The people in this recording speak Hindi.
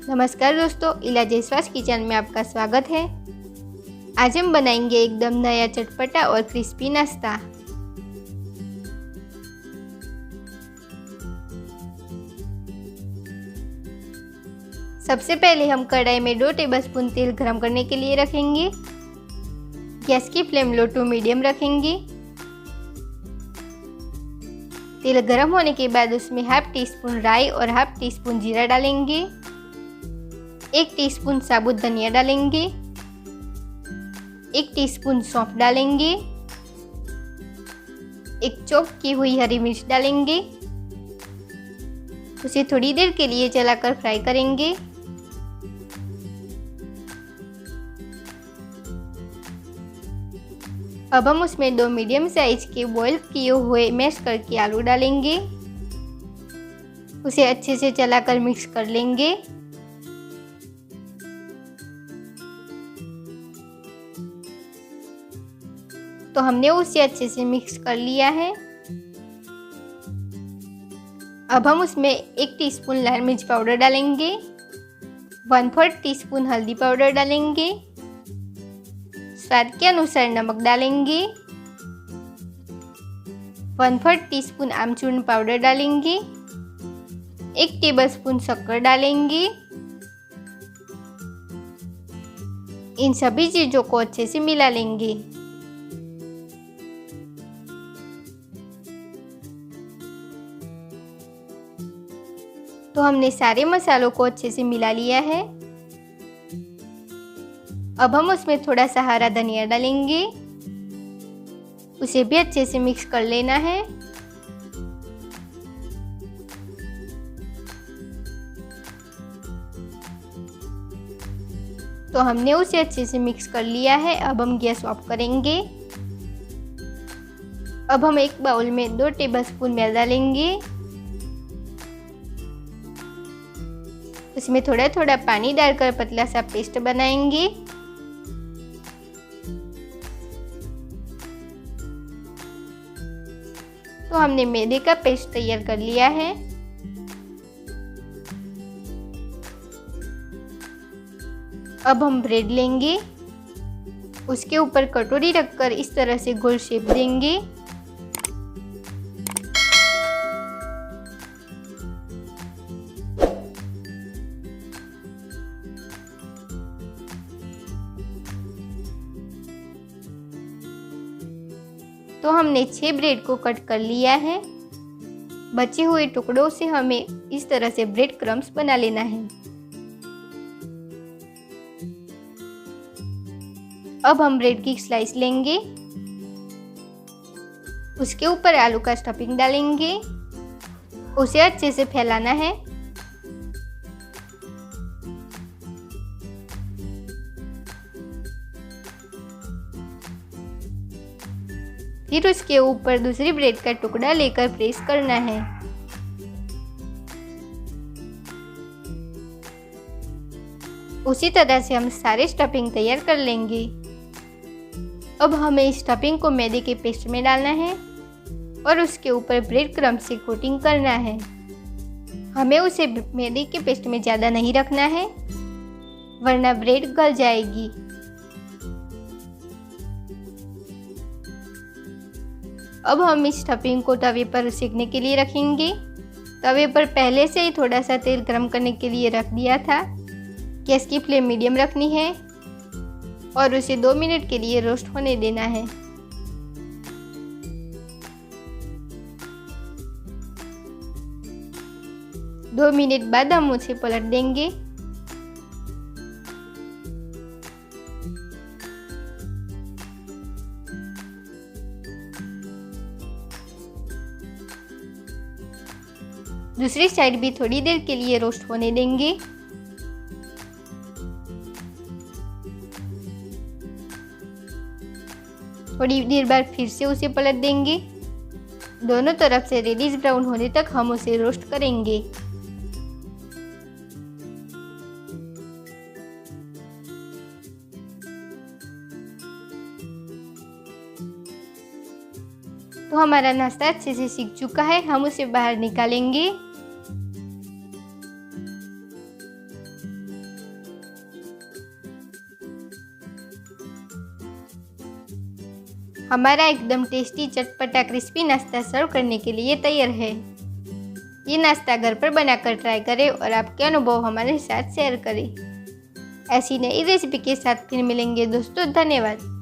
नमस्कार दोस्तों, इला जयस्वास किचन में आपका स्वागत है। आज हम बनाएंगे एकदम नया चटपटा और क्रिस्पी नाश्ता। सबसे पहले हम कढ़ाई में 2 टेबलस्पून तेल गरम करने के लिए रखेंगे। गैस की फ्लेम लो टू मीडियम रखेंगे। तेल गरम होने के बाद उसमें हाफ टी स्पून राई और हाफ टी स्पून जीरा डालेंगे। 1 टीस्पून साबुत धनिया डालेंगे। 1 टीस्पून सौंफ डालेंगे। 1 चॉप की हुई हरी मिर्च डालेंगे। उसे थोड़ी देर के लिए चलाकर फ्राई करेंगे। अब हम उसमें 2 मीडियम साइज के बॉईल किए हुए मैश करके आलू डालेंगे। उसे अच्छे से चलाकर मिक्स कर लेंगे। तो हमने उसे अच्छे से मिक्स कर लिया है। अब हम उसमें 1 टीस्पून लाल मिर्च पाउडर डालेंगे। 1/4 टीस्पून हल्दी पाउडर डालेंगे। स्वाद के अनुसार नमक डालेंगे। 1/4 टीस्पून आमचूर्ण पाउडर डालेंगे। 1 टेबलस्पून शक्कर डालेंगे। इन सभी चीज़ों को अच्छे से मिला लेंगे। तो हमने सारे मसालों को अच्छे से मिला लिया है। अब हम उसमें थोड़ा सा हरा धनिया डालेंगे। उसे भी अच्छे से मिक्स कर लेना है। तो हमने उसे अच्छे से मिक्स कर लिया है। अब हम गैस ऑफ करेंगे। अब हम एक बाउल में 2 टेबलस्पून मैदा डालेंगे। उसमें थोड़ा थोड़ा पानी डालकर पतला सा पेस्ट बनाएंगे। तो हमने मैदे का पेस्ट तैयार कर लिया है। अब हम ब्रेड लेंगे। उसके ऊपर कटोरी रखकर इस तरह से गोल शेप देंगे। तो हमने 6 ब्रेड को कट कर लिया है। बचे हुए टुकड़ों से हमें इस तरह से ब्रेड क्रम्स बना लेना है। अब हम ब्रेड की स्लाइस लेंगे। उसके ऊपर आलू का स्टफिंग डालेंगे। उसे अच्छे से फैलाना है। फिर उसके ऊपर दूसरी ब्रेड का टुकड़ा लेकर प्रेस करना है। उसी तरह से हम सारे स्टफिंग तैयार कर लेंगे। अब हमें इस स्टफिंग को मैदे के पेस्ट में डालना है और उसके ऊपर ब्रेड क्रम्ब से कोटिंग करना है। हमें उसे मैदे के पेस्ट में ज़्यादा नहीं रखना है, वरना ब्रेड गल जाएगी। अब हम इस स्टफिंग को तवे पर सेकने के लिए रखेंगे। तवे पर पहले से ही थोड़ा सा तेल गरम करने के लिए रख दिया था। गैस की फ्लेम मीडियम रखनी है और उसे 2 मिनट के लिए रोस्ट होने देना है। दो मिनट बाद हम उसे पलट देंगे। दूसरी साइड भी थोड़ी देर के लिए रोस्ट होने देंगे। थोड़ी देर बाद फिर से उसे पलट देंगे। दोनों तरफ से रेडिश ब्राउन होने तक हम उसे रोस्ट करेंगे। तो हमारा नाश्ता अच्छे से सीख चुका है। हम उसे बाहर निकालेंगे। हमारा एकदम टेस्टी चटपटा क्रिस्पी नाश्ता सर्व करने के लिए तैयार है। ये नाश्ता घर पर बनाकर ट्राई करें और आपके अनुभव हमारे साथ शेयर करें। ऐसी नई रेसिपी के साथ फिर मिलेंगे दोस्तों। धन्यवाद।